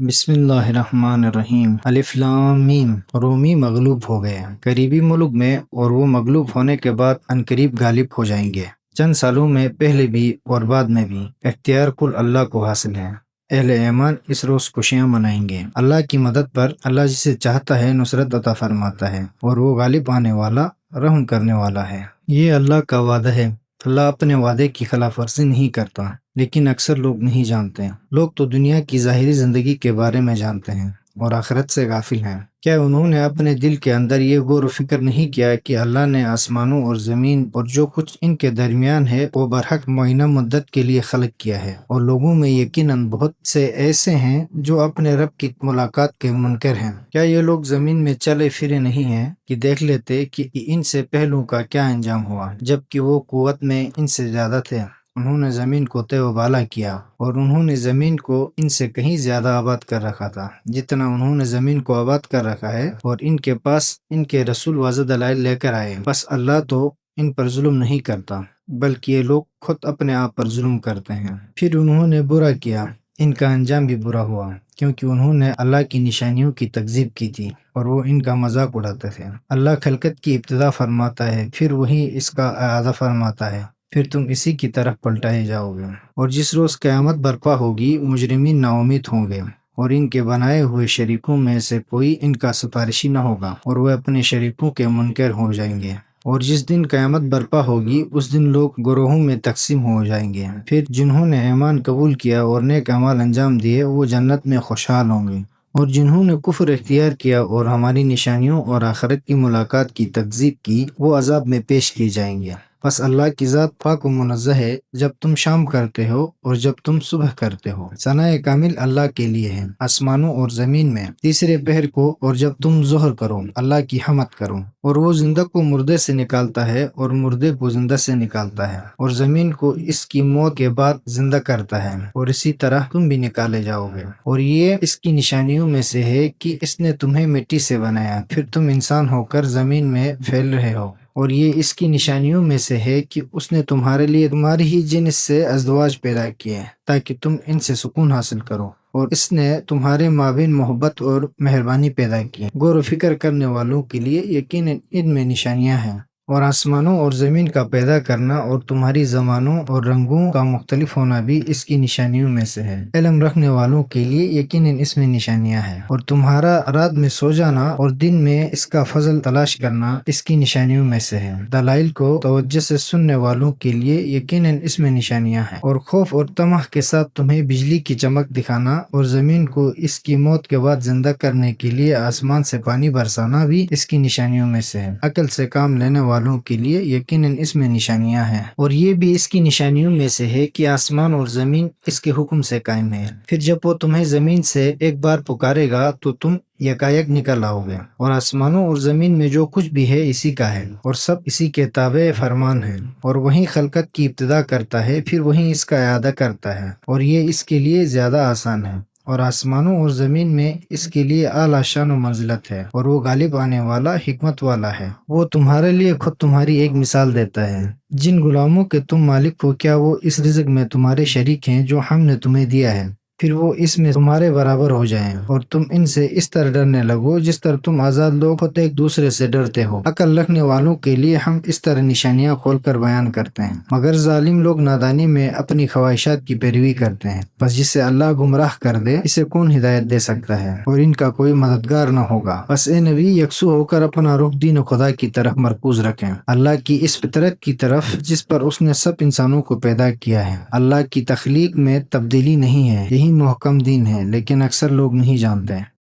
بسم اللہ الرحمن الرحیم۔ الف لام میم۔ رومی مغلوب ہو گئے قریبی ملک میں، اور وہ مغلوب ہونے کے بعد عنقریب غالب ہو جائیں گے۔ چند سالوں میں پہلے بھی اور بعد میں بھی اختیار کل اللہ کو حاصل ہے۔ اہل ایمان اس روز خوشیاں منائیں گے۔ اللہ کی مدد پر اللہ جسے چاہتا ہے نصرت عطا فرماتا ہے، اور وہ غالب آنے والا، رحم کرنے والا ہے۔ یہ اللہ کا وعدہ ہے۔ اللہ اپنے وعدے کی خلاف ورزی نہیں کرتا، لیکن اکثر لوگ نہیں جانتے۔ لوگ تو دنیا کی ظاہری زندگی کے بارے میں جانتے ہیں اور آخرت سے غافل ہیں۔ کیا انہوں نے اپنے دل کے اندر یہ غور و فکر نہیں کیا کہ اللہ نے آسمانوں اور زمین اور جو کچھ ان کے درمیان ہے وہ برحق معینہ مدت کے لیے خلق کیا ہے، اور لوگوں میں یقیناً بہت سے ایسے ہیں جو اپنے رب کی ملاقات کے منکر ہیں۔ کیا یہ لوگ زمین میں چلے پھرے نہیں ہیں کہ دیکھ لیتے کہ ان سے پہلوں کا کیا انجام ہوا، جبکہ وہ قوت میں ان سے زیادہ تھے؟ انہوں نے زمین کو تہ و بالا کیا، اور انہوں نے زمین کو ان سے کہیں زیادہ آباد کر رکھا تھا جتنا انہوں نے زمین کو آباد کر رکھا ہے، اور ان کے پاس ان کے رسول واضح دلائل لے کر آئے۔ بس اللہ تو ان پر ظلم نہیں کرتا، بلکہ یہ لوگ خود اپنے آپ پر ظلم کرتے ہیں۔ پھر انہوں نے برا کیا، ان کا انجام بھی برا ہوا، کیونکہ انہوں نے اللہ کی نشانیوں کی تکذیب کی تھی، اور وہ ان کا مذاق اڑاتے تھے۔ اللہ خلقت کی ابتدا فرماتا ہے، پھر وہی اس کا اعادہ فرماتا ہے، پھر تم اسی کی طرف پلٹائے جاؤ گے۔ اور جس روز قیامت برپا ہوگی، مجرمین نا امید ہوں گے، اور ان کے بنائے ہوئے شریکوں میں سے کوئی ان کا سفارشی نہ ہوگا، اور وہ اپنے شریکوں کے منکر ہو جائیں گے۔ اور جس دن قیامت برپا ہوگی، اس دن لوگ گروہوں میں تقسیم ہو جائیں گے۔ پھر جنہوں نے ایمان قبول کیا اور نیک اعمال انجام دیے، وہ جنت میں خوشحال ہوں گے، اور جنہوں نے کفر اختیار کیا اور ہماری نشانیوں اور آخرت کی ملاقات کی تکذیب کی، وہ عذاب میں پیش کیے جائیں گے۔ بس اللہ کی ذات پاک و منزہ ہے، جب تم شام کرتے ہو اور جب تم صبح کرتے ہو۔ ثناء کامل اللہ کے لیے ہے، آسمانوں اور زمین میں، تیسرے پہر کو اور جب تم ظہر کرو، اللہ کی حمد کرو۔ اور وہ زندہ کو مردے سے نکالتا ہے اور مردے کو زندہ سے نکالتا ہے، اور زمین کو اس کی موت کے بعد زندہ کرتا ہے، اور اسی طرح تم بھی نکالے جاؤ گے۔ اور یہ اس کی نشانیوں میں سے ہے کہ اس نے تمہیں مٹی سے بنایا، پھر تم انسان ہو کر زمین میں پھیل رہے ہو۔ اور یہ اس کی نشانیوں میں سے ہے کہ اس نے تمہارے لیے تمہاری ہی جنس سے ازدواج پیدا کیے، تاکہ تم ان سے سکون حاصل کرو، اور اس نے تمہارے مابین محبت اور مہربانی پیدا کی۔ غور و فکر کرنے والوں کے لیے یقیناً ان میں نشانیاں ہیں۔ اور آسمانوں اور زمین کا پیدا کرنا اور تمہاری زبانوں اور رنگوں کا مختلف ہونا بھی اس کی نشانیوں میں سے ہے۔ علم رکھنے والوں کے لیے یقیناً اس میں نشانیاں ہیں، اور تمہارا رات میں سو جانا اور دن میں اس کا فضل تلاش کرنا اس کی نشانیوں میں سے ہے۔ دلائل کو توجہ سے سننے والوں کے لیے یقیناً اس میں نشانیاں ہیں۔ اور خوف اور طمع کے ساتھ تمہیں بجلی کی چمک دکھانا اور زمین کو اس کی موت کے بعد زندہ کرنے کے لیے آسمان سے پانی برسانا بھی اس کی نشانیوں میں سے ہے۔ عقل سے کام لینے والوں کے لیے یقیناً اس میں نشانیاں ہیں، اور یہ بھی اس کی نشانیوں میں سے ہے کہ آسمان اور زمین اس کے حکم سے قائم ہے۔ پھر جب وہ تمہیں زمین سے ایک بار پکارے گا تو تم یکایک نکل آؤ گے، اور آسمانوں اور زمین میں جو کچھ بھی ہے اسی کا ہے، اور سب اسی کے تابع فرمان ہے۔ اور وہی خلقت کی ابتدا کرتا ہے، پھر وہی اس کا اعادہ کرتا ہے، اور یہ اس کے لیے زیادہ آسان ہے۔ اور آسمانوں اور زمین میں اس کے لیے اعلیٰ شان و منزلت ہے، اور وہ غالب آنے والا، حکمت والا ہے۔ وہ تمہارے لیے خود تمہاری ایک مثال دیتا ہے۔ جن غلاموں کے تم مالک ہو، کیا وہ اس رزق میں تمہارے شریک ہیں جو ہم نے تمہیں دیا ہے؟ پھر وہ اس میں تمہارے برابر ہو جائیں، اور تم ان سے اس طرح ڈرنے لگو جس طرح تم آزاد لوگ خود ایک دوسرے سے ڈرتے ہو۔ عقل رکھنے والوں کے لیے ہم اس طرح نشانیاں کھول کر بیان کرتے ہیں، مگر ظالم لوگ نادانی میں اپنی خواہشات کی پیروی کرتے ہیں۔ بس جسے اللہ گمراہ کر دے، اسے کون ہدایت دے سکتا ہے، اور ان کا کوئی مددگار نہ ہوگا۔ بس اے نبی، یکسو ہو کر اپنا رخ دین و خدا کی طرف مرکوز رکھیں، اللہ کی اس فطرت کی طرف جس پر اس نے سب انسانوں کو پیدا کیا ہے۔ اللہ کی تخلیق میں تبدیلی نہیں ہے، یہی محکم دین ہے، لیکن اکثر لوگ نہیں جانتے۔